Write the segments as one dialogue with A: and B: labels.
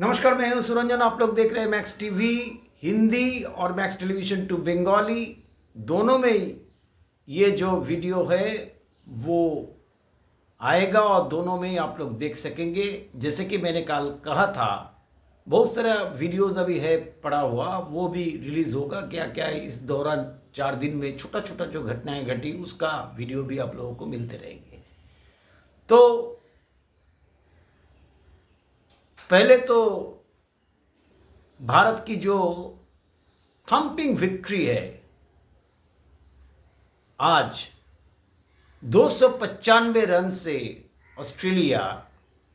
A: नमस्कार, मैं हूं सुरंजन। आप लोग देख रहे हैं मैक्स टीवी हिंदी और मैक्स टेलीविजन टू बंगाली, दोनों में ही ये जो वीडियो है वो आएगा और दोनों में ही आप लोग देख सकेंगे। जैसे कि मैंने कल कहा था, बहुत सारा वीडियोस अभी है पड़ा हुआ, वो भी रिलीज़ होगा। क्या क्या इस दौरान 4 दिन में छोटा छोटा जो घटनाएं घटी उसका वीडियो भी आप लोगों को मिलते रहेंगे। तो पहले तो भारत की जो थम्पिंग विक्ट्री है, आज 295 रन से ऑस्ट्रेलिया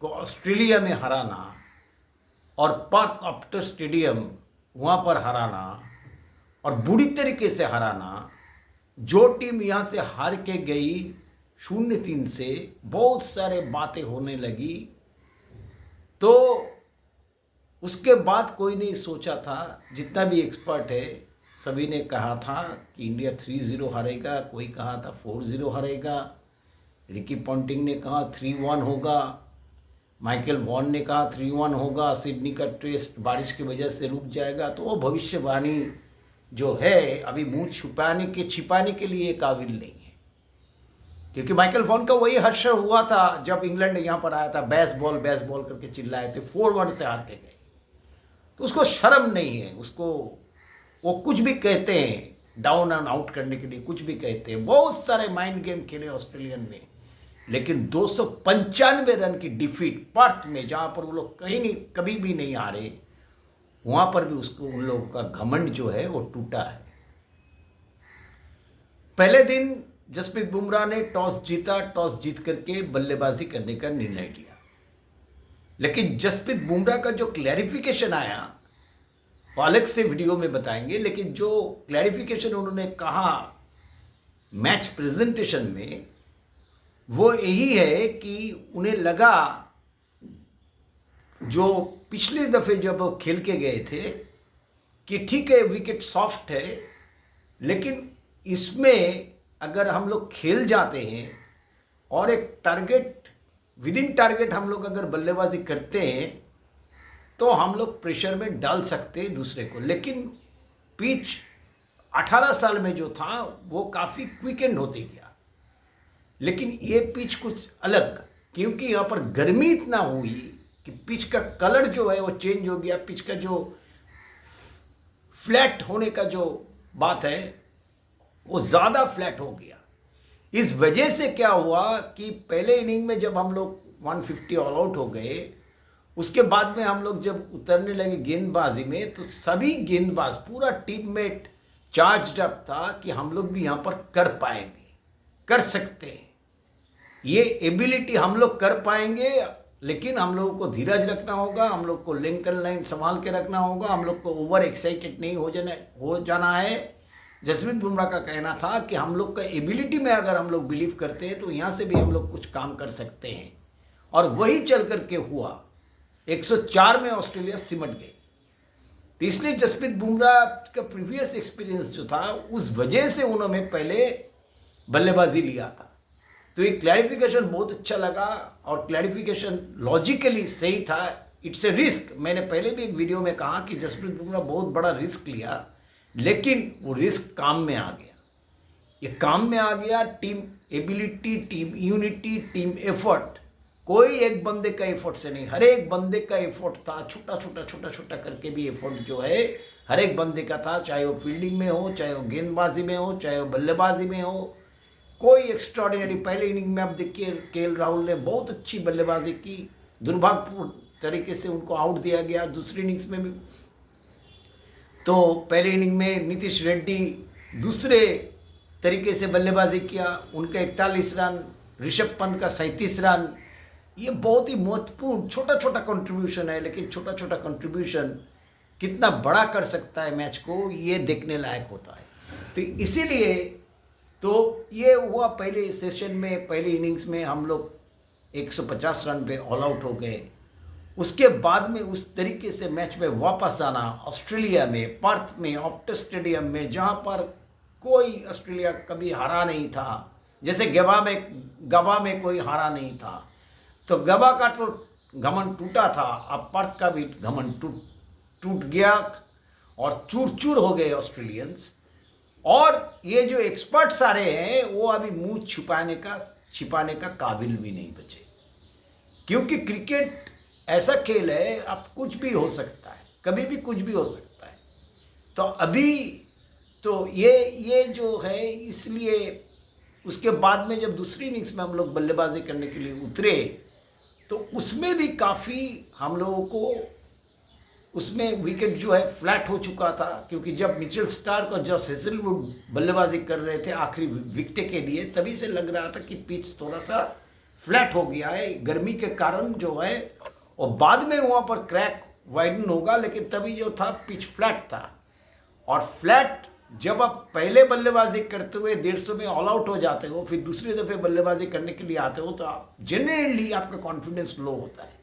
A: को ऑस्ट्रेलिया में हराना और पर्थ ऑप्टर स्टेडियम वहाँ पर हराना और बुरी तरीके से हराना। जो टीम यहाँ से हार के गई 0-3 से, बहुत सारे बातें होने लगी। तो उसके बाद कोई नहीं सोचा था, जितना भी एक्सपर्ट है सभी ने कहा था कि इंडिया 3-0 हारेगा, कोई कहा था 4-0 हारेगा, रिकी पॉन्टिंग ने कहा 3-1 होगा, माइकल वॉन ने कहा 3-1 होगा, सिडनी का टेस्ट बारिश की वजह से रुक जाएगा। तो वो भविष्यवाणी जो है अभी मुंह छिपाने के लिए काबिल नहीं है, क्योंकि माइकल वॉन का वही हर्ष हुआ था जब इंग्लैंड यहाँ पर आया था, बेस बॉल करके चिल्लाए थे, 4-1 से हार के गए। तो उसको शर्म नहीं है, उसको वो कुछ भी कहते हैं, डाउन एंड आउट करने के लिए कुछ भी कहते हैं। बहुत सारे माइंड गेम खेले ऑस्ट्रेलियन ने, लेकिन 295 रन की डिफीट पर्थ में, जहाँ पर वो लोग कहीं नहीं कभी भी नहीं हारे, वहाँ पर भी उसको उन लोगों का घमंड जो है वो टूटा है। पहले दिन जसप्रीत बुमराह ने टॉस जीत करके बल्लेबाजी करने का निर्णय लिया, लेकिन जसप्रीत बुमराह का जो क्लैरिफिकेशन आया वो अलग से वीडियो में बताएंगे। लेकिन जो क्लैरिफिकेशन उन्होंने कहा मैच प्रेजेंटेशन में, वो यही है कि उन्हें लगा जो पिछले दफ़े जब वो खेल के गए थे कि ठीक है विकेट सॉफ्ट है, लेकिन इसमें अगर हम लोग खेल जाते हैं और एक टारगेट विद इन टारगेट हम लोग अगर बल्लेबाजी करते हैं तो हम लोग प्रेशर में डाल सकते हैं दूसरे को। लेकिन पिच 18 साल में जो था वो काफ़ी क्विक एंड होते गया, लेकिन ये पिच कुछ अलग, क्योंकि यहाँ पर गर्मी इतना हुई कि पिच का कलर जो है वो चेंज हो गया। पिच का जो फ्लैट होने का जो बात है वो ज़्यादा फ्लैट हो गया। इस वजह से क्या हुआ कि पहले इनिंग में जब हम लोग 150 ऑल आउट हो गए, उसके बाद में हम लोग जब उतरने लगे गेंदबाजी में, तो सभी गेंदबाज पूरा टीममेट चार्ज्ड अप था कि हम लोग भी यहाँ पर कर पाएंगे, कर सकते हैं, ये एबिलिटी हम लोग कर पाएंगे। लेकिन हम लोगों को धीरज रखना होगा, हम लोग को लिंकन लाइन संभाल के रखना होगा, हम लोग को ओवर एक्साइटेड नहीं हो जाना है। जसप्रीत बुमराह का कहना था कि हम लोग का एबिलिटी में अगर हम लोग बिलीव करते हैं तो यहाँ से भी हम लोग कुछ काम कर सकते हैं, और वही चल करके हुआ। 104 में ऑस्ट्रेलिया सिमट गई। तो इसलिए जसप्रीत बुमराह का प्रीवियस एक्सपीरियंस जो था उस वजह से उन्होंने पहले बल्लेबाजी लिया था। तो ये क्लैरिफिकेशन बहुत अच्छा लगा, और क्लैरिफिकेशन लॉजिकली सही था। इट्स ए रिस्क, मैंने पहले भी एक वीडियो में कहा कि जसप्रीत बुमराह बहुत बड़ा रिस्क लिया, लेकिन वो रिस्क काम में आ गया। ये काम में आ गया। Team ability, team unity, team effort, कोई एक बंदे का एफर्ट से नहीं, हर एक बंदे का एफर्ट था। छोटा छोटा करके भी एफर्ट जो है हर एक बंदे का था, चाहे वो फील्डिंग में हो, चाहे वो गेंदबाजी में हो, चाहे वो बल्लेबाजी में हो। कोई एक्स्ट्रॉर्डिनरी, पहले इनिंग में आप देखिए केएल राहुल ने बहुत अच्छी बल्लेबाजी की, दुर्भाग्यपूर्ण तरीके से उनको आउट दिया गया। दूसरी इनिंग्स में भी तो पहले इनिंग में नीतीश रेड्डी दूसरे तरीके से बल्लेबाजी किया, उनका 41 रन, ऋषभ पंत का 37 रन। ये बहुत ही महत्वपूर्ण छोटा कंट्रीब्यूशन है, लेकिन छोटा कंट्रीब्यूशन कितना बड़ा कर सकता है मैच को, ये देखने लायक होता है। तो इसीलिए तो ये हुआ पहले सेशन में, पहली इनिंग्स में हम लोग 150 रन पे ऑल आउट हो गए। उसके बाद में उस तरीके से मैच में वापस आना, ऑस्ट्रेलिया में पर्थ में ऑप्टर स्टेडियम में, जहाँ पर कोई ऑस्ट्रेलिया कभी हारा नहीं था, जैसे गबा में कोई हारा नहीं था। तो गबा का तो घमंड टूटा था, अब पर्थ का भी घमंड टूट गया और चूर चूर हो गए ऑस्ट्रेलियंस। और ये जो एक्सपर्ट सारे हैं वो अभी मुंह छिपाने का काबिल भी नहीं बचे, क्योंकि क्रिकेट ऐसा खेल है, अब कुछ भी हो सकता है, कभी भी कुछ भी हो सकता है। तो अभी तो ये जो है, इसलिए उसके बाद में जब दूसरी इनिंग्स में हम लोग बल्लेबाजी करने के लिए उतरे तो उसमें भी काफ़ी हम लोगों को उसमें विकेट जो है फ्लैट हो चुका था, क्योंकि जब मिचेल स्टार्क और जॉस हेजलवुड बल्लेबाजी कर रहे थे आखिरी विकेट के लिए, तभी से लग रहा था कि पिच थोड़ा सा फ्लैट हो गया है गर्मी के कारण जो है, और बाद में वहाँ पर क्रैक वाइडन होगा, लेकिन तभी जो था पिच फ्लैट था। और फ्लैट जब आप पहले बल्लेबाजी करते हुए 150 में ऑल आउट हो जाते हो, फिर दूसरी दफ़े बल्लेबाजी करने के लिए आते हो, तो आप जनरली आपका कॉन्फिडेंस लो होता है।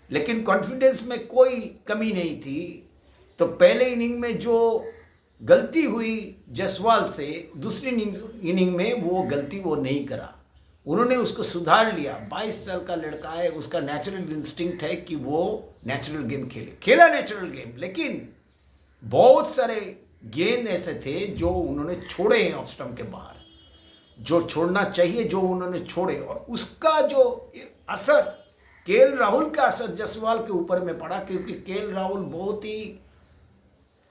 A: लेकिन कॉन्फिडेंस में कोई कमी नहीं थी। तो पहले इनिंग में जो गलती हुई जायसवाल से, दूसरी इनिंग में वो गलती वो नहीं करा, उन्होंने उसको सुधार लिया। 22 साल का लड़का है, उसका नेचुरल इंस्टिंक्ट है कि वो नेचुरल गेम खेला नेचुरल गेम, लेकिन बहुत सारे गेंद ऐसे थे जो उन्होंने छोड़े हैं ऑफ स्टंप के बाहर, जो छोड़ना चाहिए जो उन्होंने छोड़े, और उसका जो असर केएल राहुल का असर जायसवाल के ऊपर में पड़ा, क्योंकि केएल राहुल बहुत ही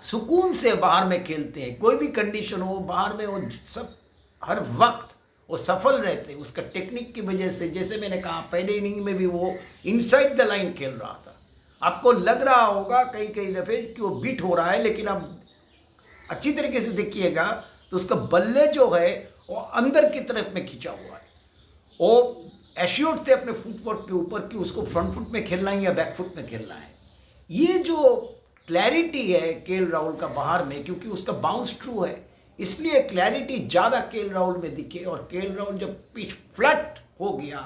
A: सुकून से बाहर में खेलते हैं, कोई भी कंडीशन हो बाहर में वो सब हर वक्त वो सफल रहते हैं उसका टेक्निक की वजह से। जैसे मैंने कहा पहले इनिंग में भी वो इनसाइड द लाइन खेल रहा था, आपको लग रहा होगा कई दफ़े कि वो बीट हो रहा है, लेकिन आप अच्छी तरीके से देखिएगा तो उसका बल्ले जो है वो अंदर की तरफ में खिंचा हुआ है। वो एश्योर्ड थे अपने फुटवर्क के ऊपर कि उसको फ्रंट फुट में खेलना है या बैक फुट में खेलना है। ये जो क्लैरिटी है केएल राहुल का बाहर में, क्योंकि उसका बाउंस ट्रू है, इसलिए क्लैरिटी ज़्यादा केएल राहुल में दिखे। और केएल राहुल जब पिच फ्लैट हो गया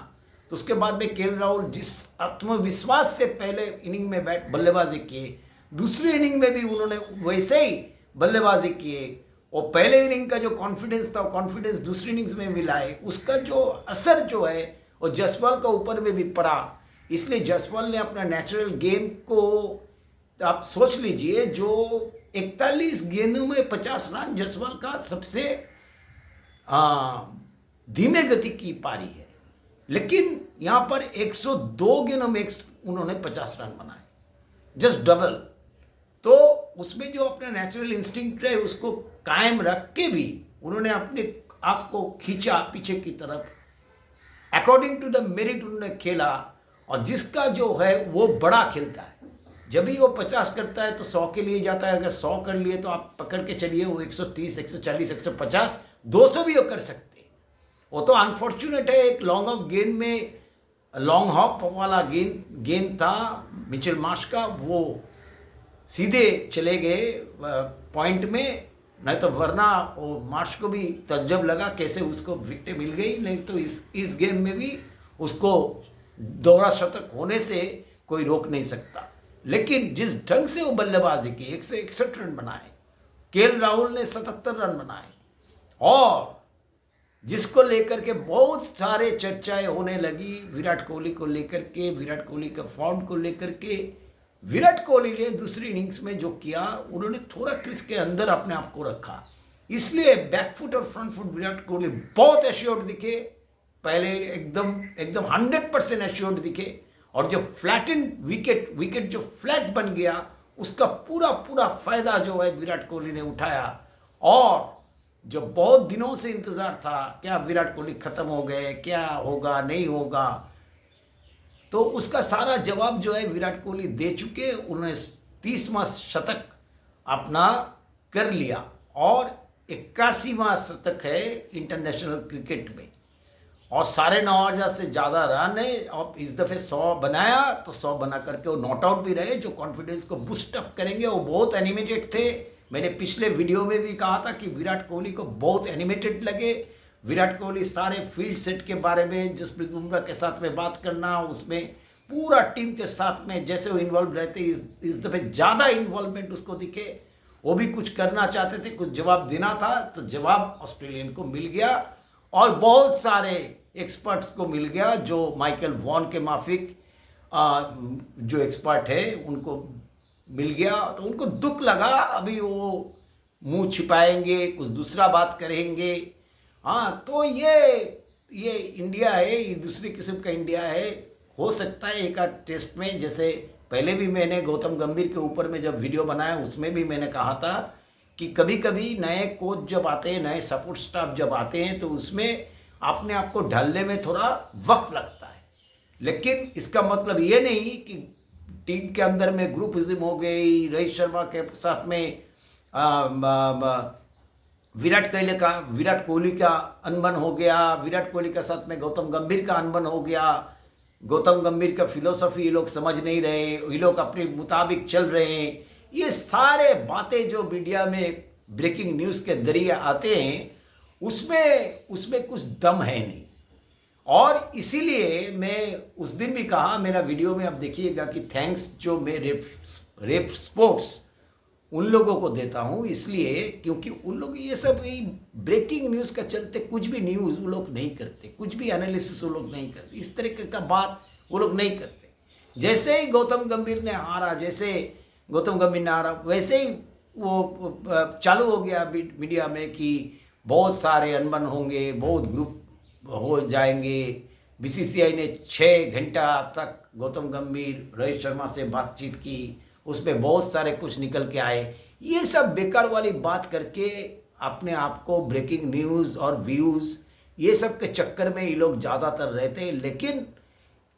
A: तो उसके बाद में केएल राहुल जिस आत्मविश्वास से पहले इनिंग में बल्लेबाजी किए, दूसरी इनिंग में भी उन्होंने वैसे ही बल्लेबाजी किए, और पहले इनिंग का जो कॉन्फिडेंस था कॉन्फिडेंस दूसरी इनिंग्स में भी लाए, उसका जो असर जो है वो जायसवाल का ऊपर में भी पड़ा। इसलिए जायसवाल ने अपना नेचुरल गेम को, आप सोच लीजिए, जो 41 गेंदों में 50 रन जायसवाल का सबसे धीमे गति की पारी है, लेकिन यहाँ पर 102 गेंदों में उन्होंने 50 रन बनाए, जस्ट डबल। तो उसमें जो अपना नेचुरल इंस्टिंक्ट है उसको कायम रख के भी उन्होंने अपने आप को खींचा पीछे की तरफ, अकॉर्डिंग टू द मेरिट उन्होंने खेला। और जिसका जो है वो बड़ा खेलता है, जब भी वो 50 करता है तो 100 के लिए जाता है, अगर 100 कर लिए तो आप पकड़ के चलिए वो 130, 140, 150, 200 भी वो कर सकते हैं। वो तो अनफॉर्चुनेट है, एक लॉन्ग ऑफ गेंद में लॉन्ग हॉप वाला गेंद था मिचेल मार्श का, वो सीधे चले गए पॉइंट में, नहीं तो वरना वो मार्श को भी तज्जब लगा कैसे उसको विकेट मिल गई, नहीं तो इस गेम में भी उसको दोहरा शतक होने से कोई रोक नहीं सकता। लेकिन जिस ढंग से वो बल्लेबाजी की, 161 रन बनाए, केएल राहुल ने 77 रन बनाए, और जिसको लेकर के बहुत सारे चर्चाएं होने लगी विराट कोहली को लेकर के, विराट कोहली का फॉर्म को लेकर के। विराट कोहली ने दूसरी इनिंग्स में जो किया, उन्होंने थोड़ा क्रीज के अंदर अपने आप को रखा, इसलिए बैकफुट और फ्रंट फुट विराट कोहली बहुत एश्योर्ड दिखे, पहले एकदम 100% एश्योर्ड दिखे। और जो फ्लैटन विकेट जो फ्लैट बन गया, उसका पूरा फायदा जो है विराट कोहली ने उठाया। और जो बहुत दिनों से इंतज़ार था, क्या विराट कोहली ख़त्म हो गए, क्या होगा नहीं होगा, तो उसका सारा जवाब जो है विराट कोहली दे चुके। उन्होंने 30वां शतक अपना कर लिया, और 81वां शतक है इंटरनेशनल क्रिकेट में, और 9,500 से ज़्यादा रन है। अब इस दफ़े 100 बनाया तो 100 बना करके वो नॉट आउट भी रहे, जो कॉन्फिडेंस को बूस्ट अप करेंगे। वो बहुत एनिमेटेड थे, मैंने पिछले वीडियो में भी कहा था कि विराट कोहली को बहुत एनिमेटेड लगे। विराट कोहली सारे फील्ड सेट के बारे में, जसप्रीत बुमराह के साथ में बात करना, उसमें पूरा टीम के साथ में जैसे वो इन्वॉल्व रहते, इस दफ़े ज़्यादा इन्वॉल्वमेंट उसको दिखे। वो भी कुछ करना चाहते थे, कुछ जवाब देना था, तो जवाब ऑस्ट्रेलियन को मिल गया, और बहुत सारे एक्सपर्ट्स को मिल गया, जो माइकल वॉन के माफिक जो एक्सपर्ट है उनको मिल गया, तो उनको दुख लगा। अभी वो मुंह छिपाएंगे, कुछ दूसरा बात करेंगे। हाँ, तो ये इंडिया है, ये दूसरी किस्म का इंडिया है। हो सकता है एक आध टेस्ट में, जैसे पहले भी मैंने गौतम गंभीर के ऊपर में जब वीडियो बनाया उसमें भी मैंने कहा था कि कभी कभी नए कोच जब आते हैं, नए सपोर्ट स्टाफ जब आते हैं, तो उसमें अपने आप को ढालने में थोड़ा वक्त लगता है। लेकिन इसका मतलब ये नहीं कि टीम के अंदर में ग्रुपिज्म हो गई, रोहित शर्मा के साथ में विराट कोहली का अनबन हो गया, विराट कोहली के साथ में गौतम गंभीर का अनबन हो गया, गौतम गंभीर का फिलोसफी ये लोग समझ नहीं रहे, ये लोग अपने मुताबिक चल रहे हैं। ये सारे बातें जो मीडिया में ब्रेकिंग न्यूज़ के जरिए आते हैं, उसमें कुछ दम है नहीं। और इसीलिए मैं उस दिन भी कहा, मेरा वीडियो में आप देखिएगा कि थैंक्स जो मैं रेप स्पोर्ट्स उन लोगों को देता हूँ, इसलिए क्योंकि उन लोग ये सब ब्रेकिंग न्यूज़ का चलते कुछ भी न्यूज़ वो लोग नहीं करते, कुछ भी एनालिसिस वो लोग नहीं करते, इस तरीके का बात वो लोग नहीं करते। जैसे ही गौतम गंभीर ने हारा, वैसे ही वो चालू हो गया मीडिया में कि बहुत सारे अनबन होंगे, बहुत ग्रुप हो जाएंगे। बीसीसीआई ने 6 घंटा तक गौतम गंभीर रोहित शर्मा से बातचीत की, उसमें बहुत सारे कुछ निकल के आए। ये सब बेकार वाली बात करके अपने आप को ब्रेकिंग न्यूज़ और व्यूज़ ये सब के चक्कर में ये लोग ज़्यादातर रहते हैं। लेकिन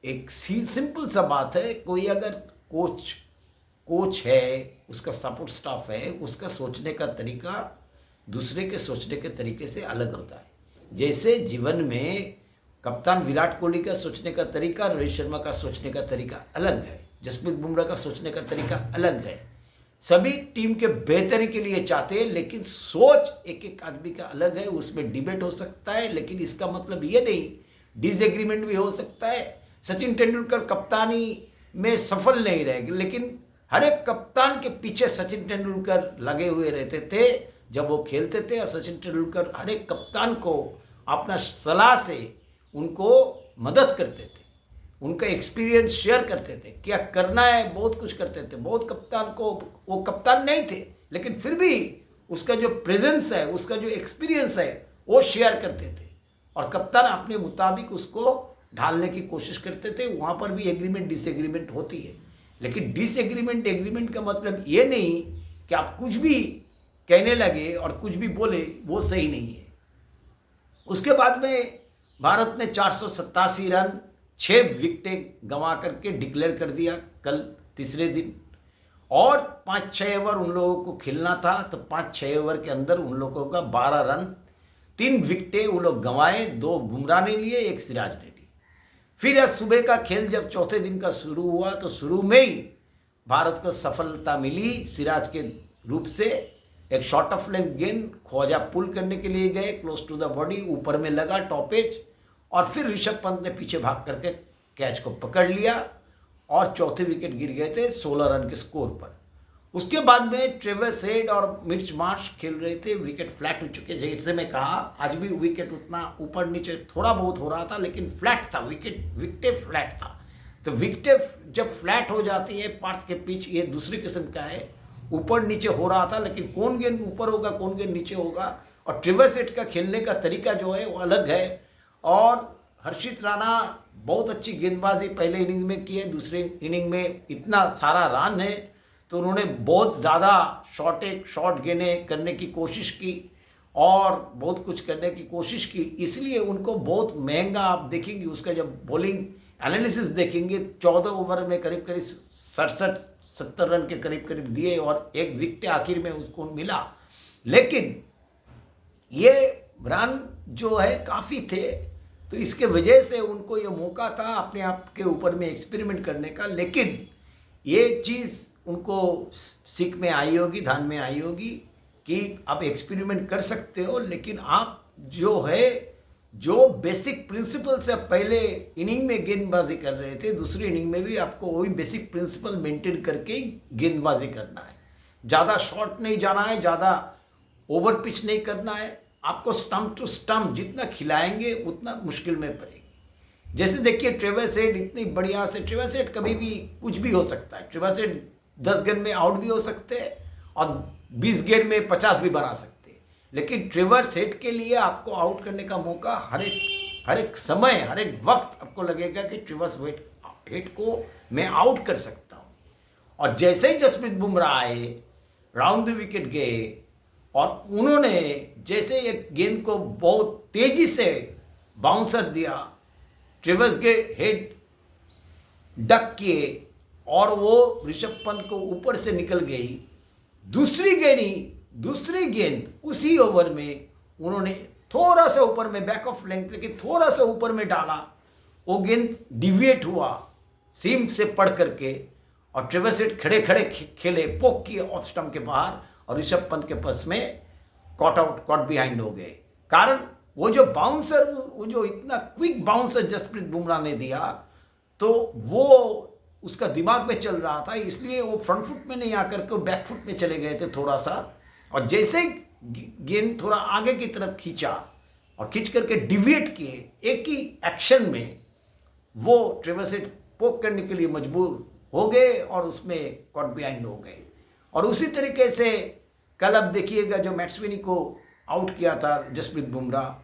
A: एक सिंपल सा बात है, कोई अगर कोच है, उसका सपोर्ट स्टाफ है, उसका सोचने का तरीका दूसरे के सोचने के तरीके से अलग होता है। जैसे जीवन में कप्तान विराट कोहली का सोचने का तरीका, रोहित शर्मा का सोचने का तरीका अलग है, जसप्रीत बुमराह का सोचने का तरीका अलग है। सभी टीम के बेहतरी के लिए चाहते हैं, लेकिन सोच एक एक आदमी का अलग है। उसमें डिबेट हो सकता है, लेकिन इसका मतलब ये नहीं, डिसएग्रीमेंट भी हो सकता है। सचिन तेंदुलकर कप्तानी में सफल नहीं रहेंगे, लेकिन हर एक कप्तान के पीछे सचिन तेंदुलकर लगे हुए रहते थे जब वो खेलते थे। और सचिन तेंदुलकर हर एक कप्तान को अपना सलाह से उनको मदद करते थे, उनका एक्सपीरियंस शेयर करते थे, क्या करना है बहुत कुछ करते थे। बहुत कप्तान को, वो कप्तान नहीं थे लेकिन फिर भी उसका जो प्रेजेंस है, उसका जो एक्सपीरियंस है वो शेयर करते थे, और कप्तान अपने मुताबिक उसको ढालने की कोशिश करते थे। वहाँ पर भी एग्रीमेंट डिसएग्रीमेंट होती है, लेकिन डिसएग्रीमेंट एग्रीमेंट का मतलब ये नहीं कि आप कुछ भी कहने लगे और कुछ भी बोले, वो सही नहीं है। उसके बाद में भारत ने 487 रन 6 विकेटें गंवा करके डिक्लेयर कर दिया कल तीसरे दिन, और 5-6 ओवर उन लोगों को खेलना था। तो 5-6 ओवर के अंदर उन लोगों का 12 रन, 3 विकेटें वो लोग गंवाए, 2 बुमराह ने लिए, 1 सिराज ने ली। फिर आज सुबह का खेल जब चौथे दिन का शुरू हुआ, तो शुरू में ही भारत को सफलता मिली सिराज के रूप से। एक शॉर्ट ऑफ लेग गेंद ख्वाजा पुल करने के लिए गए, क्लोज टू द बॉडी, ऊपर में लगा टॉप एज, और फिर ऋषभ पंत ने पीछे भाग करके कैच को पकड़ लिया और चौथे विकेट गिर गए थे 16 रन के स्कोर पर। उसके बाद में ट्रेविस हेड और मिच मार्श खेल रहे थे, विकेट फ्लैट हो चुके। जैसे मैं कहा, आज भी विकेट उतना ऊपर नीचे थोड़ा बहुत हो रहा था, लेकिन फ्लैट था, विकेट फ्लैट था। तो विकेट जब फ्लैट हो जाती है, पार्थ के पिच ये दूसरी किस्म का है, ऊपर नीचे हो रहा था, लेकिन कौन गेंद ऊपर होगा कौन गेंद नीचे होगा, और ट्रेविस हेड का खेलने का तरीका जो है वो अलग है। और हर्षित राणा बहुत अच्छी गेंदबाजी पहले इनिंग में की है, दूसरे इनिंग में इतना सारा रन है, तो उन्होंने बहुत ज़्यादा शॉर्ट गेंदें करने की कोशिश की और बहुत कुछ करने की कोशिश की, इसलिए उनको बहुत महंगा आप देखेंगे। उसका जब बॉलिंग एनालिसिस देखेंगे, 14 ओवर में करीब 67 रन के करीब दिए और 1 विकेट आखिर में उसको मिला। लेकिन ये रन जो है काफ़ी थे, तो इसके वजह से उनको ये मौका था अपने आप के ऊपर में एक्सपेरिमेंट करने का। लेकिन ये चीज़ उनको सीख में आई होगी, ध्यान में आई होगी कि आप एक्सपेरिमेंट कर सकते हो, लेकिन आप जो बेसिक प्रिंसिपल से पहले इनिंग में गेंदबाजी कर रहे थे, दूसरी इनिंग में भी आपको वही बेसिक प्रिंसिपल मेंटेन करके गेंदबाजी करना है। ज़्यादा शॉर्ट नहीं जाना है, ज़्यादा ओवर पिच नहीं करना है। आपको स्टंप टू स्टंप जितना खिलाएंगे उतना मुश्किल में पड़ेगी। जैसे देखिए ट्रेविस हेड इतनी बढ़िया से, ट्रेविस हेड कभी भी कुछ भी हो सकता है, ट्रेविस हेड 10 गेंद में आउट भी हो सकते हैं और 20 गेंद में 50 भी बना सकते हैं, लेकिन ट्रेविस हेड के लिए आपको आउट करने का मौका हर एक समय, हर एक वक्त आपको लगेगा कि ट्रेविस हेड को मैं आउट कर सकता हूँ। और जैसे ही जसप्रीत बुमराह आए, राउंड द विकेट गए और उन्होंने जैसे एक गेंद को बहुत तेजी से बाउंसर दिया, ट्रेविस हेड डक किए और वो ऋषभ पंत को ऊपर से निकल गई। दूसरी गेंद उसी ओवर में उन्होंने थोड़ा सा ऊपर में, बैक ऑफ लेंथ, लेकिन थोड़ा सा ऊपर में डाला, वो गेंद डिविएट हुआ सीम से पड़ करके और ट्रेविस हेड खड़े खड़े खेले, पोक किए ऑफ स्टंप के बाहर और ऋषभ पंत के पास में कॉट बिहाइंड हो गए। कारण वो जो बाउंसर, वो जो इतना क्विक बाउंसर जसप्रीत बुमराह ने दिया, तो वो उसका दिमाग में चल रहा था, इसलिए वो फ्रंट फुट में नहीं आकर के वो बैक फुट में चले गए थे थोड़ा सा, और जैसे गेंद थोड़ा आगे की तरफ खींचा और खींच करके डिविएट किए, एक ही एक्शन में वो ट्रेविस हेड पोक करने के लिए मजबूर हो गए और उसमें कॉट बिहाइंड हो गए। और उसी तरीके से कल अब देखिएगा जो मैट स्विनी को आउट किया था जसप्रीत बुमराह,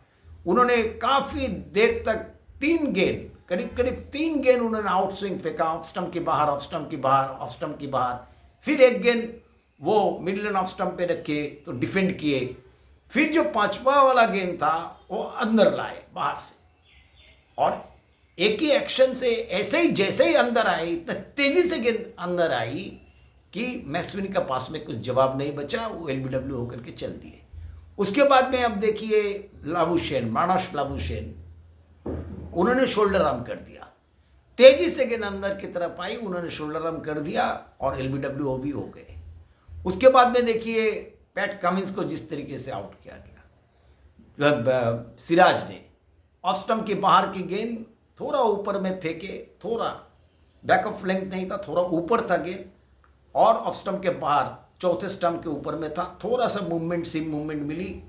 A: उन्होंने काफ़ी देर तक 3 गेंद, करीब 3 गेंद उन्होंने आउट स्विंग फेंका, ऑफ स्टंप के बाहर, ऑफ स्टंप की बाहर, ऑफ स्टंप की बाहर, फिर एक गेंद वो मिडिल एंड ऑफ स्टंप पे रखे तो डिफेंड किए, फिर जो 5वां वाला गेंद था वो अंदर लाए बाहर से, और एक ही एक्शन से ऐसे ही जैसे ही अंदर आए, इतना तेजी से गेंद अंदर आई कि मैस्विनी का पास में कुछ जवाब नहीं बचा, वो एलबीडब्ल्यू होकर के चल दिए। उसके बाद में अब देखिए लाबुशेन, मानस लाबुशेन, उन्होंने शोल्डर आर्म कर दिया, तेजी से गेंद अंदर की तरफ आई, उन्होंने शोल्डर आर्म कर दिया और एलबीडब्ल्यू भी हो गए। उसके बाद में देखिए पैट कमिंस को जिस तरीके से आउट किया गया, सिराज ने ऑफ स्टंप के बाहर की गेंद थोड़ा ऊपर में फेंके, थोड़ा बैक ऑफ लेंथ नहीं था, थोड़ा ऊपर था गेंद, और ऑफ स्टंप के बाहर चौथे स्टंप के ऊपर में था, थोड़ा सा मूवमेंट, सीम मूवमेंट मिली,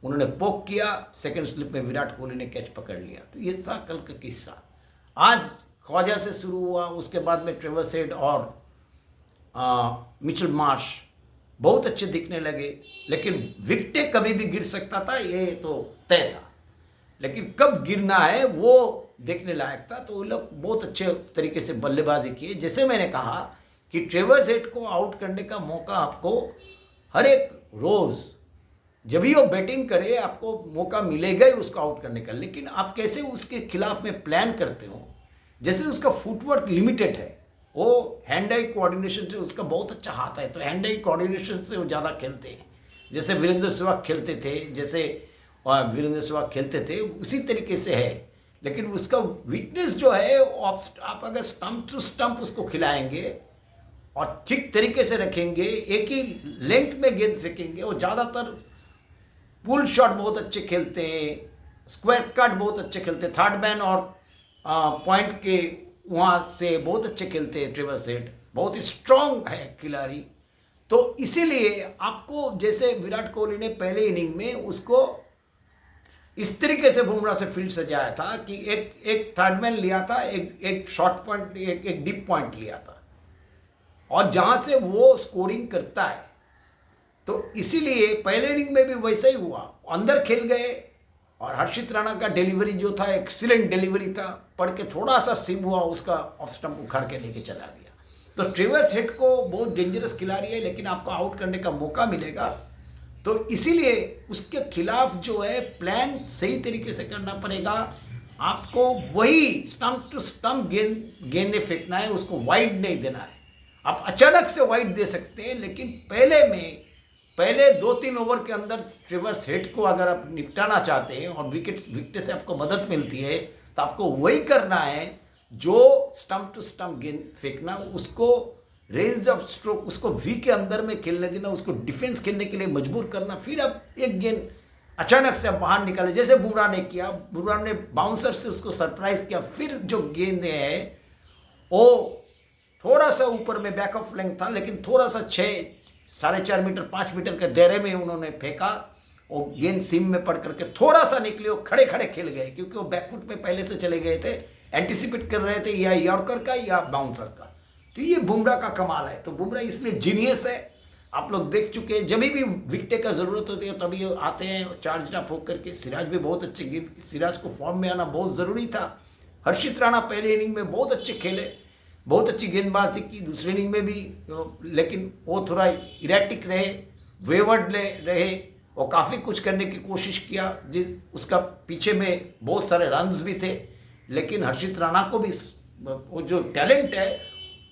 A: उन्होंने पोक किया, सेकंड स्लिप में विराट कोहली ने कैच पकड़ लिया। तो ये था कल का किस्सा। आज ख्वाजा से शुरू हुआ, उसके बाद में ट्रेविस हेड और मिचेल मार्श बहुत अच्छे दिखने लगे, लेकिन विकेट कभी भी गिर सकता था, ये तो तय था, लेकिन कब गिरना है वो देखने लायक था। तो वो लोग बहुत अच्छे तरीके से बल्लेबाजी किए। जैसे मैंने कहा कि ट्रेविस हेड को आउट करने का मौका आपको हर एक रोज़, जब भी वो बैटिंग करे आपको मौका मिलेगा ही उसको आउट करने का, लेकिन आप कैसे उसके खिलाफ में प्लान करते हो। जैसे उसका फुटवर्क लिमिटेड है, वो हैंड आई कोऑर्डिनेशन से उसका बहुत अच्छा हाथ है, तो हैंड आई कोऑर्डिनेशन से वो ज़्यादा खेलते हैं, जैसे वीरेंद्र सहवाग खेलते थे, उसी तरीके से है। लेकिन उसका वीकनेस जो है, आप अगर स्टंप टू स्टंप उसको खिलाएंगे और ठीक तरीके से रखेंगे, एक ही लेंथ में गेंद फेंकेंगे, और ज़्यादातर पुल शॉट बहुत अच्छे खेलते हैं, स्क्वायर कट बहुत अच्छे खेलते हैं, थर्ड मैन और पॉइंट के वहाँ से बहुत अच्छे खेलते हैं। ट्रेविस हेड बहुत ही स्ट्रॉन्ग है खिलाड़ी, तो इसीलिए आपको, जैसे विराट कोहली ने पहले इनिंग में उसको इस तरीके से बुमराह से फील्ड सजाया था कि एक थर्ड मैन लिया था, एक शॉर्ट पॉइंट, एक डीप पॉइंट लिया था, और जहाँ से वो स्कोरिंग करता है। तो इसीलिए पहले इनिंग में भी वैसा ही हुआ, अंदर खेल गए, और हर्षित राणा का डिलीवरी जो था एक्सीलेंट डिलीवरी था, पढ़ के थोड़ा सा सिम हुआ, उसका ऑफ स्टंप उखाड़ के लेके चला गया। तो ट्रेविस हेड को बहुत डेंजरस खिलाड़ी है, लेकिन आपको आउट करने का मौका मिलेगा, तो इसीलिए उसके खिलाफ जो है प्लान सही तरीके से करना पड़ेगा। आपको वही स्टंप टू स्टंप गेंदे फेंकना है, उसको वाइड नहीं देना है। आप अचानक से वाइड दे सकते हैं, लेकिन पहले 2-3 ओवर के अंदर ट्रेविस हेड को अगर आप निपटाना चाहते हैं और विकेट से आपको मदद मिलती है, तो आपको वही करना है, जो स्टंप टू स्टंप गेंद फेंकना, उसको रेंज ऑफ स्ट्रोक, उसको वी के अंदर में खेलने देना, उसको डिफेंस खेलने के लिए मजबूर करना। फिर अब एक गेंद अचानक से आप बाहर निकाले, जैसे बुमराह ने किया, बुमराह ने बाउंसर से उसको सरप्राइज किया, फिर जो गेंद है वो थोड़ा सा ऊपर में बैक ऑफ लेंथ था, लेकिन थोड़ा सा 4.5 मीटर 5 मीटर के दायरे में उन्होंने फेंका, और गेंद सीम में पड़ करके थोड़ा सा निकले, वो खड़े खड़े खेल गए, क्योंकि वो बैकफुट में पहले से चले गए थे, एंटिसिपेट कर रहे थे, या यॉर्कर का या बाउंसर का। तो ये बुमराह का कमाल है। तो बुमराह इसलिए जीनियस है, आप लोग देख चुके हैं, जब भी विकेट का ज़रूरत होती है तभी आते हैं चार्ज अप होकर के। सिराज भी बहुत अच्छे गेंद, सिराज को फॉर्म में आना बहुत ज़रूरी था। हर्षित राणा पहले इनिंग में बहुत अच्छे खेले, बहुत अच्छी गेंदबाजी की, दूसरी इनिंग में भी, लेकिन वो थोड़ा इरेटिक रहे, वेवर्ड रहे और काफ़ी कुछ करने की कोशिश किया, जिस उसका पीछे में बहुत सारे रन्स भी थे। लेकिन हर्षित राणा को भी वो जो टैलेंट है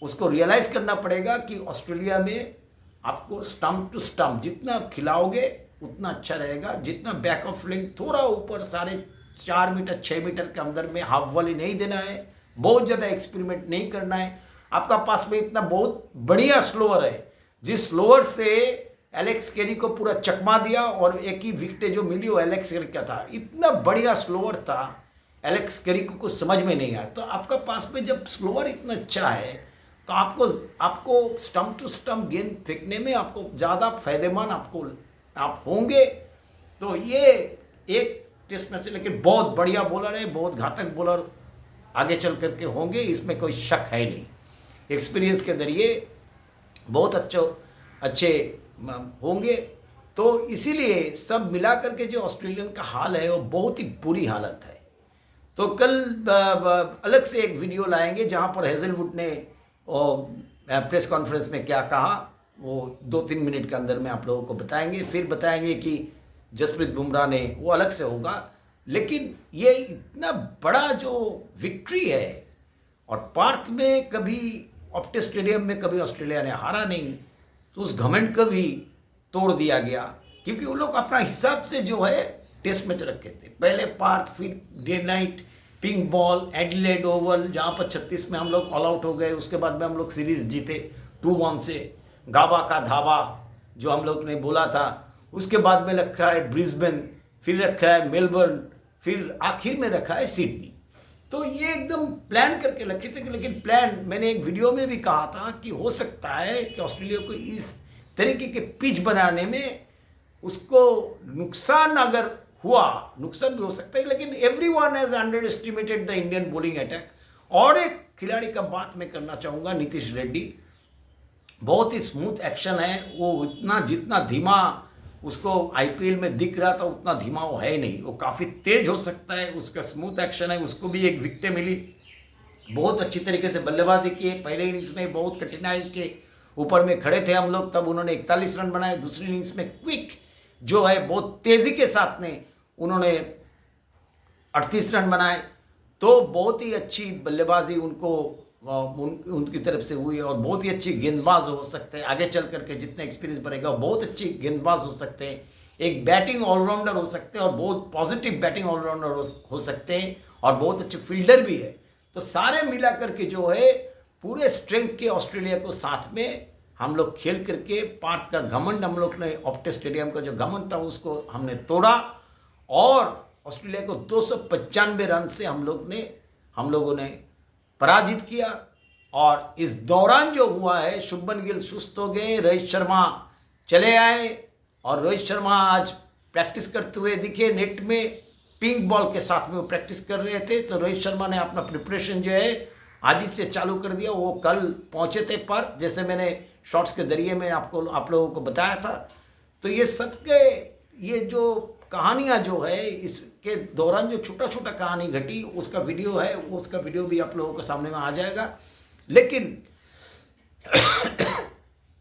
A: उसको रियलाइज़ करना पड़ेगा कि ऑस्ट्रेलिया में आपको स्टंप टू स्टंप जितना खिलाओगे उतना अच्छा रहेगा। जितना बैक ऑफ लेंथ थोड़ा ऊपर 4.5 मीटर 6 मीटर के अंदर में हाफ वॉली नहीं देना है, बहुत ज़्यादा एक्सपेरिमेंट नहीं करना है। आपका पास में इतना बहुत बढ़िया स्लोअर है, जिस स्लोअर से एलेक्स कैरी को पूरा चकमा दिया और एक ही विकेट जो मिली वो एलेक्स कैरी का था। इतना बढ़िया स्लोअर था, एलेक्स कैरी को कुछ समझ में नहीं आया। तो आपका पास में जब स्लोअर इतना अच्छा है तो आपको स्टंप टू स्टंप गेंद फेंकने में आपको ज़्यादा फायदेमंद आप होंगे। तो ये एक टेस्ट में से, लेकिन बहुत बढ़िया बॉलर है, बहुत घातक बॉलर आगे चल करके होंगे, इसमें कोई शक है नहीं। एक्सपीरियंस के जरिए बहुत अच्छे होंगे। तो इसीलिए सब मिला करके जो ऑस्ट्रेलियन का हाल है वो बहुत ही बुरी हालत है। तो कल अलग से एक वीडियो लाएंगे जहाँ पर हेजलवुड ने प्रेस कॉन्फ्रेंस में क्या कहा, वो 2-3 मिनट के अंदर में आप लोगों को बताएंगे। फिर बताएंगे कि जसप्रीत बुमराह ने, वो अलग से होगा। लेकिन ये इतना बड़ा जो विक्ट्री है, और पार्थ में कभी ऑप्टे स्टेडियम में कभी ऑस्ट्रेलिया ने हारा नहीं, तो उस घमंड को भी तोड़ दिया गया। क्योंकि वो लोग अपना हिसाब से जो है टेस्ट मैच रखे थे, पहले पार्थ, फिर day night, pink ball, Adelaide Oval, जहाँ पर 36 में हम लोग ऑल आउट हो गए। उसके बाद में हम लोग सीरीज़ जीते 2-1 से। गाबा का धावा जो हम लोग ने बोला था, उसके बाद में रखा है ब्रिस्बेन, फिर रखा है मेलबर्न, फिर आखिर में रखा है सिडनी। तो ये एकदम प्लान करके रखे थे। लेकिन प्लान, मैंने एक वीडियो में भी कहा था कि हो सकता है कि ऑस्ट्रेलिया को इस तरीके के पिच बनाने में उसको नुकसान अगर हुआ, नुकसान भी हो सकता है। लेकिन everyone has under estimated the Indian bowling attack. और एक खिलाड़ी का बात मैं करना चाहूँगा, नीतीश रेड्डी, बहुत ही स्मूथ एक्शन है वो। इतना जितना धीमा उसको आईपीएल में दिख रहा था उतना धीमा वो है नहीं, वो काफ़ी तेज हो सकता है। उसका स्मूथ एक्शन है, उसको भी एक विकेट मिली, बहुत अच्छी तरीके से बल्लेबाजी की है। पहले इनिंग्स में बहुत कठिनाई के ऊपर में खड़े थे हम लोग, तब उन्होंने 41 रन बनाए। दूसरी इनिंग्स में क्विक जो है बहुत तेज़ी के साथ में उन्होंने 38 रन बनाए। तो बहुत ही अच्छी बल्लेबाजी उनकी तरफ से हुई, और बहुत ही अच्छी गेंदबाज हो सकते हैं आगे चल करके। जितने एक्सपीरियंस बढ़ेगा बहुत अच्छी गेंदबाज हो सकते हैं, एक बैटिंग ऑलराउंडर हो सकते हैं, और बहुत पॉजिटिव बैटिंग ऑलराउंडर हो सकते हैं, और बहुत अच्छे फील्डर भी है। तो सारे मिला करके जो है पूरे स्ट्रेंथ के ऑस्ट्रेलिया को साथ में हम लोग खेल करके पार्थ का घमंड, हम लोग ने ऑप्टे स्टेडियम का जो घमंड था उसको हमने तोड़ा, और ऑस्ट्रेलिया को 295 रन से हम लोगों ने पराजित किया। और इस दौरान जो हुआ है, शुभमन गिल सुस्त हो गए, रोहित शर्मा चले आए, और रोहित शर्मा आज प्रैक्टिस करते हुए दिखे नेट में, पिंक बॉल के साथ में वो प्रैक्टिस कर रहे थे। तो रोहित शर्मा ने अपना प्रिपरेशन जो है आज ही से चालू कर दिया। वो कल पहुंचे थे पर्थ, जैसे मैंने शॉर्ट्स के जरिए में आप लोगों को बताया था। तो ये जो कहानियाँ जो है, इसके दौरान जो छोटा छोटा कहानी घटी, उसका वीडियो है, उसका वीडियो भी आप लोगों के सामने में आ जाएगा। लेकिन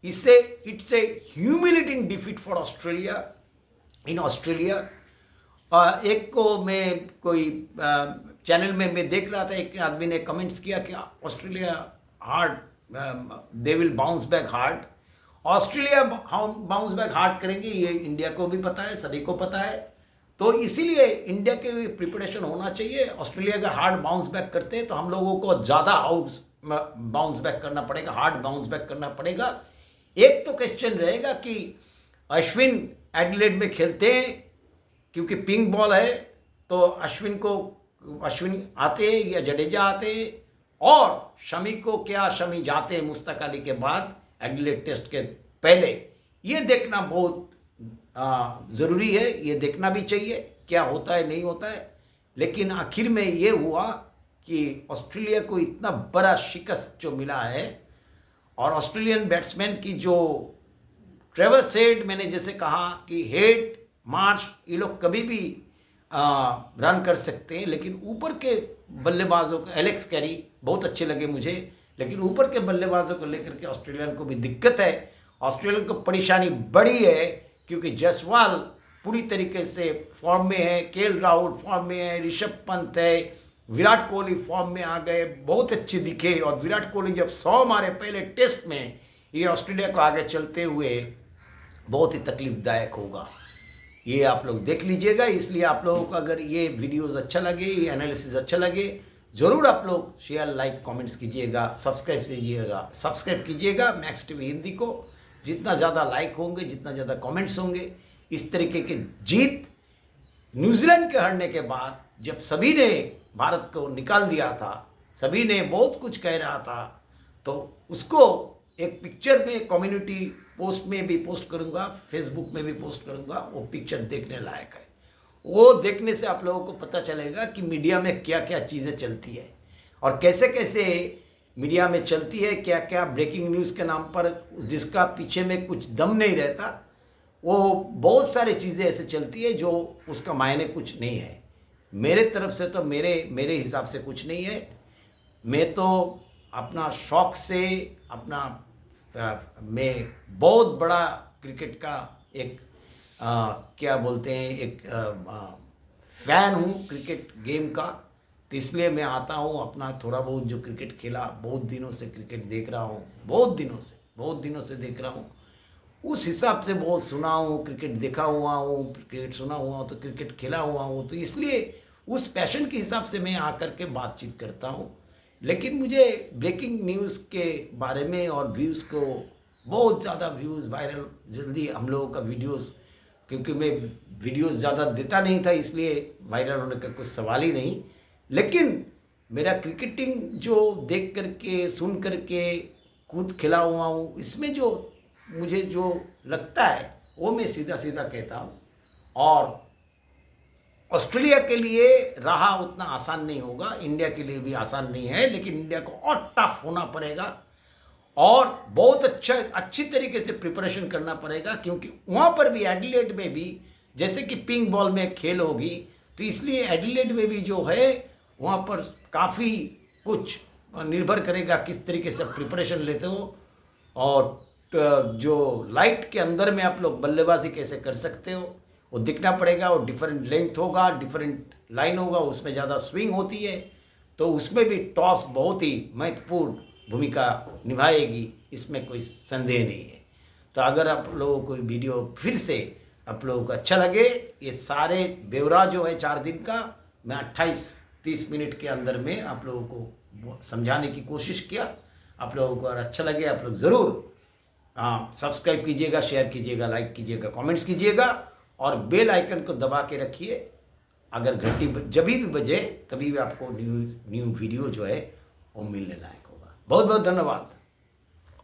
A: it's a humiliating defeat for Australia in Australia. एक को मैं कोई चैनल में मैं देख रहा था, एक आदमी ने कमेंट्स किया कि Australia hard, they will bounce back hard. Australia bounce back hard करेंगे, ये इंडिया को भी पता है, सभी को पता है। तो इसीलिए इंडिया के भी प्रिपरेशन होना चाहिए। ऑस्ट्रेलिया अगर हार्ड बाउंस बैक करते हैं तो हम लोगों को ज़्यादा बाउंस बैक करना पड़ेगा, हार्ड बाउंस बैक करना पड़ेगा। एक तो क्वेश्चन रहेगा कि अश्विन एडिलेड में खेलते हैं, क्योंकि पिंक बॉल है, तो अश्विन आते या जडेजा आते, और शमी को क्या शमी जाते हैं मुश्ताक अली के बाद एडिलेड टेस्ट के पहले। ये देखना बहुत ज़रूरी है, ये देखना भी चाहिए क्या होता है नहीं होता है। लेकिन आखिर में ये हुआ कि ऑस्ट्रेलिया को इतना बड़ा शिकस्त जो मिला है, और ऑस्ट्रेलियन बैट्समैन की जो ट्रेवर्स हेड, मैंने जैसे कहा कि हेड मार्श ये लोग कभी भी रन कर सकते हैं, लेकिन ऊपर के बल्लेबाजों को, एलेक्स कैरी बहुत अच्छे लगे मुझे, लेकिन ऊपर के बल्लेबाजों को लेकर के ऑस्ट्रेलियन को भी दिक्कत है। ऑस्ट्रेलियन को परेशानी बड़ी है क्योंकि जायसवाल पूरी तरीके से फॉर्म में है, केएल राहुल फॉर्म में है, ऋषभ पंत है, विराट कोहली फॉर्म में आ गए, बहुत अच्छे दिखे। और विराट कोहली जब 100 मारे पहले टेस्ट में, ये ऑस्ट्रेलिया को आगे चलते हुए बहुत ही तकलीफदायक होगा। ये आप लोग देख लीजिएगा। इसलिए आप लोगों को अगर ये वीडियोस अच्छा लगे, ये एनालिसिस अच्छा लगे, ज़रूर आप लोग शेयर, लाइक, कमेंट्स कीजिएगा, सब्सक्राइब कीजिएगा मैक्स टीवी हिंदी को। जितना ज़्यादा लाइक होंगे, जितना ज़्यादा कमेंट्स होंगे, इस तरीके की जीत न्यूजीलैंड के हारने के बाद, जब सभी ने भारत को निकाल दिया था, सभी ने बहुत कुछ कह रहा था, तो उसको एक पिक्चर में कम्युनिटी पोस्ट में भी पोस्ट करूंगा, फेसबुक में भी पोस्ट करूंगा। वो पिक्चर देखने लायक है। वो देखने से आप लोगों को पता चलेगा कि मीडिया में क्या क्या चीज़ें चलती है और कैसे कैसे मीडिया में चलती है, क्या क्या ब्रेकिंग न्यूज़ के नाम पर, जिसका पीछे में कुछ दम नहीं रहता। वो बहुत सारी चीज़ें ऐसे चलती है जो उसका मायने कुछ नहीं है। मेरे तरफ से तो मेरे हिसाब से कुछ नहीं है। मैं तो अपना शौक़ से मैं बहुत बड़ा क्रिकेट का एक क्या बोलते हैं, एक फ़ैन हूँ क्रिकेट गेम का। तो इसलिए मैं आता हूँ, अपना थोड़ा बहुत जो क्रिकेट खेला, बहुत दिनों से क्रिकेट देख रहा हूँ, बहुत दिनों से देख रहा हूँ, उस हिसाब से बहुत सुना हूँ, क्रिकेट देखा हुआ हूँ, क्रिकेट सुना हुआ हूँ, तो क्रिकेट खेला हुआ हूँ। तो इसलिए उस पैशन के हिसाब से मैं आकर के बातचीत करता हूँ। लेकिन मुझे ब्रेकिंग न्यूज़ के बारे में और व्यूज़ को, बहुत ज़्यादा व्यूज़ वायरल जल्दी हम लोगों का वीडियोस, क्योंकि मैं वीडियोस ज़्यादा देता नहीं था, इसलिए वायरल होने का कोई सवाल ही नहीं। लेकिन मेरा क्रिकेटिंग जो देख करके, सुन करके, खुद खेला हुआ हूँ, इसमें जो मुझे जो लगता है वो मैं सीधा सीधा कहता हूँ। और ऑस्ट्रेलिया के लिए रहा उतना आसान नहीं होगा, इंडिया के लिए भी आसान नहीं है, लेकिन इंडिया को और टफ होना पड़ेगा और बहुत अच्छी तरीके से प्रिपरेशन करना पड़ेगा, क्योंकि वहाँ पर भी एडिलेड में भी जैसे कि पिंक बॉल में खेल होगी, तो इसलिए एडिलेड में भी जो है वहाँ पर काफ़ी कुछ निर्भर करेगा किस तरीके से प्रिपरेशन लेते हो, और जो लाइट के अंदर में आप लोग बल्लेबाजी कैसे कर सकते हो वो दिखना पड़ेगा। और डिफरेंट लेंथ होगा, डिफरेंट लाइन होगा, उसमें ज़्यादा स्विंग होती है, तो उसमें भी टॉस बहुत ही महत्वपूर्ण भूमिका निभाएगी, इसमें कोई संदेह नहीं है। तो अगर आप लोगों को वीडियो फिर से आप लोगों को अच्छा लगे, ये सारे ब्यौरा जो है 4 दिन का, मैं 28-30 मिनट के अंदर में आप लोगों को समझाने की कोशिश किया। आप लोगों को अगर अच्छा लगे, आप लोग ज़रूर सब्सक्राइब कीजिएगा, शेयर कीजिएगा, लाइक कीजिएगा, कमेंट्स कीजिएगा और बेल आइकन को दबा के रखिए। अगर घंटी जब भी बजे, तभी भी आपको न्यू वीडियो जो है वो मिलने लायक होगा। बहुत बहुत धन्यवाद।